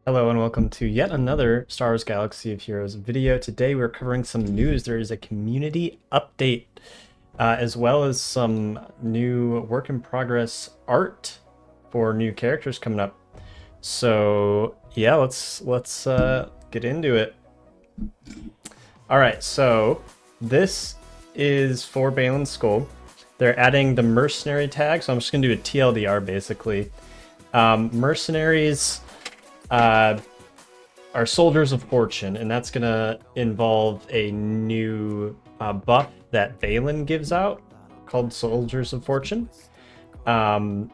Hello and welcome to yet another Star Wars Galaxy of Heroes video. Today we're covering some news. There is a community update, as well as some new work in progress art for new characters coming up. So yeah, let's get into it. All right, so this is for Balin's Skull. They're adding the Mercenary tag, so I'm just gonna do a TLDR basically. Mercenaries are Soldiers of Fortune, and that's gonna involve a new buff that Balin gives out called Soldiers of Fortune. And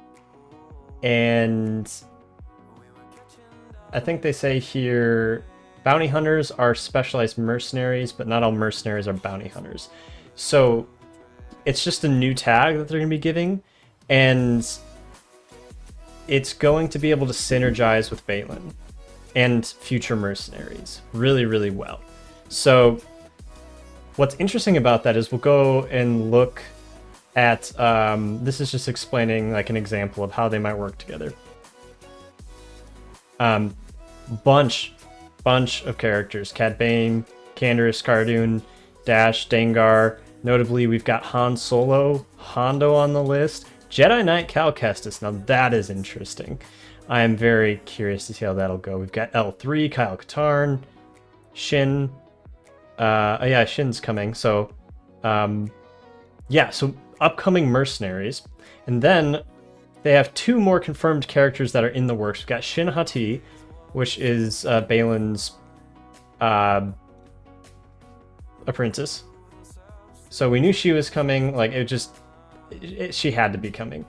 I think they say here bounty hunters are specialized mercenaries, but not all mercenaries are bounty hunters. So it's just a new tag that they're going to be giving, and it's going to be able to synergize with Balin and future mercenaries really, really well. So what's interesting about that is we'll go and look at, this is just explaining like an example of how they might work together. Bunch of characters: Cad Bane, Canderous, Cardoon, Dash, Dengar. Notably, we've got Han Solo, Hondo on the list, Jedi Knight Cal Kestis. Now that is interesting. I am very curious to see how that'll go. We've got L3, Kyle Katarn, Shin. Oh yeah, Shin's coming. So, yeah, so upcoming mercenaries. And then they have two more confirmed characters that are in the works. We've got Shin Hati, which is Balin's apprentice. So we knew she was coming. Like, she had to be coming.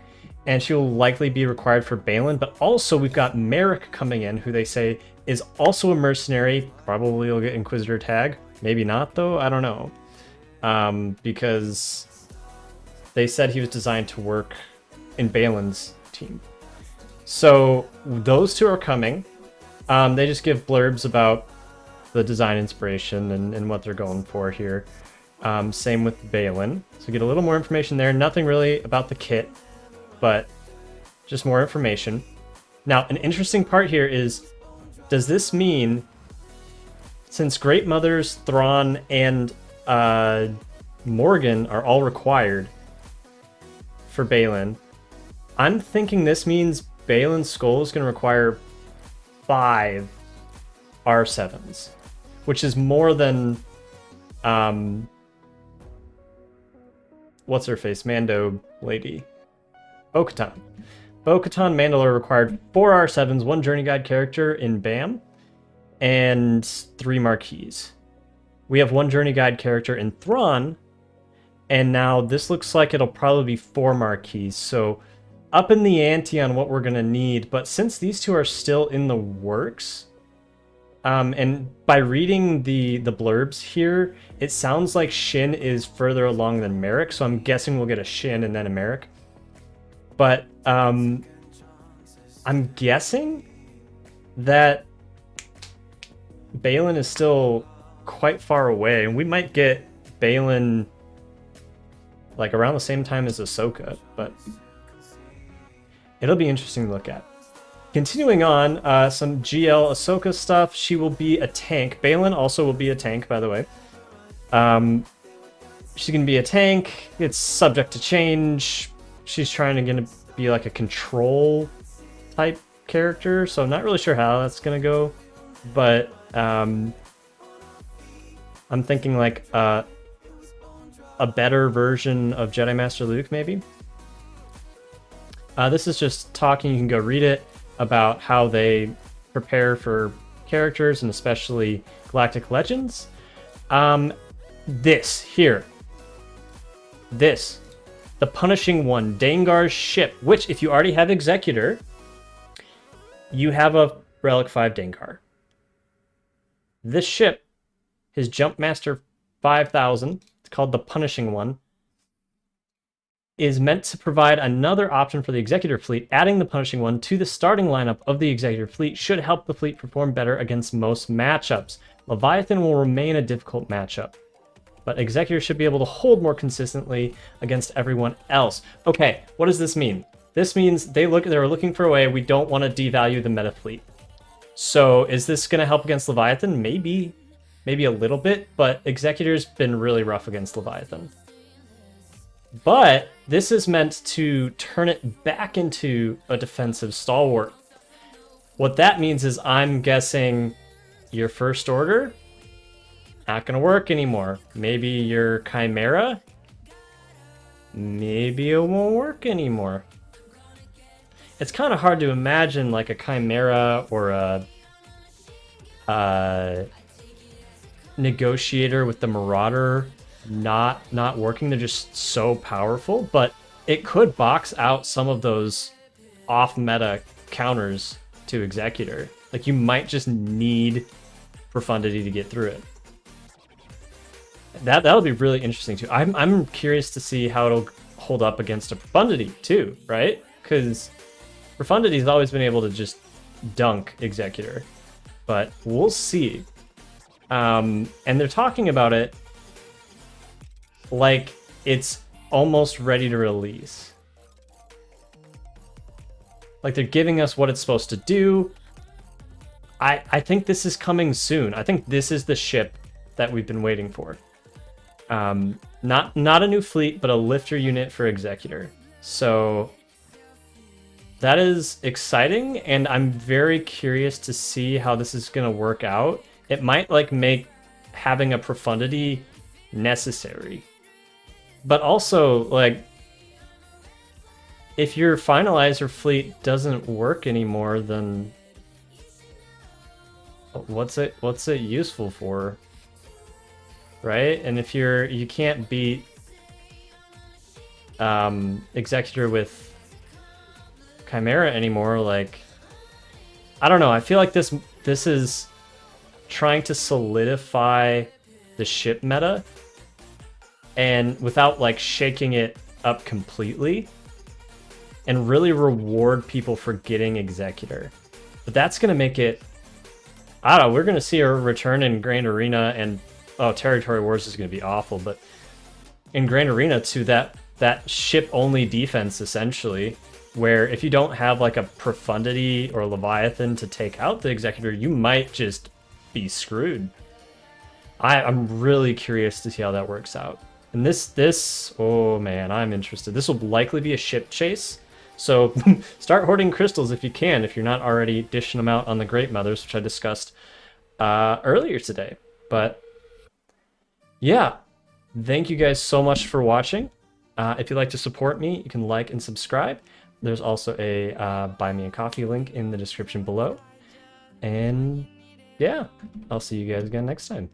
And she will likely be required for Balin. But also we've got Marrok coming in, who they say is also a mercenary. Probably will get Inquisitor tag. Maybe not, though. I don't know. Because they said he was designed to work in Balin's team. So those two are coming. They just give blurbs about the design inspiration and what they're going for here. Same with Balin. So get a little more information there. Nothing really about the kit, but just more information. Now, an interesting part here is, does this mean, since Great Mothers, Thrawn, and Morgan are all required for Balin, I'm thinking this means Balin's Skull is going to require 5 R7s, which is more than what's her face, Mando lady, Bo-Katan. Bo-Katan Mandalore required 4 R7s, 1 Journey Guide character in BAM, and 3 Marquees. We have 1 Journey Guide character in Thrawn, and now this looks like it'll probably be 4 Marquees. So up in the ante on what we're gonna need, but since these two are still in the works, and by reading the blurbs here, it sounds like Shin is further along than Marrok, so I'm guessing we'll get a Shin and then a Marrok. But I'm guessing that Balin is still quite far away, and we might get Balin like around the same time as Ahsoka, but it'll be interesting to look at. Continuing on, some GL Ahsoka stuff. She will be a tank. Balin also will be a tank, by the way. She's going to be a tank. It's subject to change. She's trying to be like a control type character, so I'm not really sure how that's going to go. But I'm thinking like a better version of Jedi Master Luke, maybe. This is just talking. You can go read it about how they prepare for characters and especially Galactic Legends. This, the Punishing One, Dengar's ship, which if you already have Executor, you have a Relic 5 Dengar. This ship, his Jumpmaster 5000, it's called the Punishing One, is meant to provide another option for the Executor fleet. Adding the Punishing One to the starting lineup of the Executor fleet should help the fleet perform better against most matchups. Leviathan will remain a difficult matchup, but Executor should be able to hold more consistently against everyone else. Okay, what does this mean? This means they were looking for a way, we don't want to devalue the meta fleet. So is this going to help against Leviathan? Maybe a little bit, but Executor's been really rough against Leviathan. But this is meant to turn it back into a defensive stalwart. What that means is I'm guessing your First Order, not going to work anymore. Maybe your Chimera, maybe it won't work anymore. It's kind of hard to imagine like a Chimera or a Negotiator with the Marauder not working. They're just so powerful, but it could box out some of those off-meta counters to Executor. Like, you might just need Profundity to get through it. That'll be really interesting too. I'm curious to see how it'll hold up against a Profundity too, right? Because Profundity's always been able to just dunk Executor, but we'll see. And they're talking about it like it's almost ready to release. Like, they're giving us what it's supposed to do. I think this is coming soon. I think this is the ship that we've been waiting for. Not a new fleet, but a lifter unit for Executor. So that is exciting, and I'm very curious to see how this is going to work out. It might like make having a Profundity necessary, but also like if your finalizer fleet doesn't work anymore, then what's it useful for, right? And if you can't beat Executor with Chimera anymore, like, I don't know. I feel like this is trying to solidify the ship meta, and without like shaking it up completely, and really reward people for getting Executor. But that's gonna make it, I don't know, we're gonna see a return in Grand Arena, and Territory Wars is gonna be awful, but in Grand Arena to that ship only defense essentially, where if you don't have like a Profundity or Leviathan to take out the Executor, you might just be screwed. I'm really curious to see how that works out. And this, oh man, I'm interested. This will likely be a ship chase, so start hoarding crystals if you can, if you're not already dishing them out on the Great Mothers, which I discussed earlier today. But yeah, thank you guys so much for watching. If you'd like to support me, you can like and subscribe. There's also a Buy Me a Coffee link in the description below. And yeah, I'll see you guys again next time.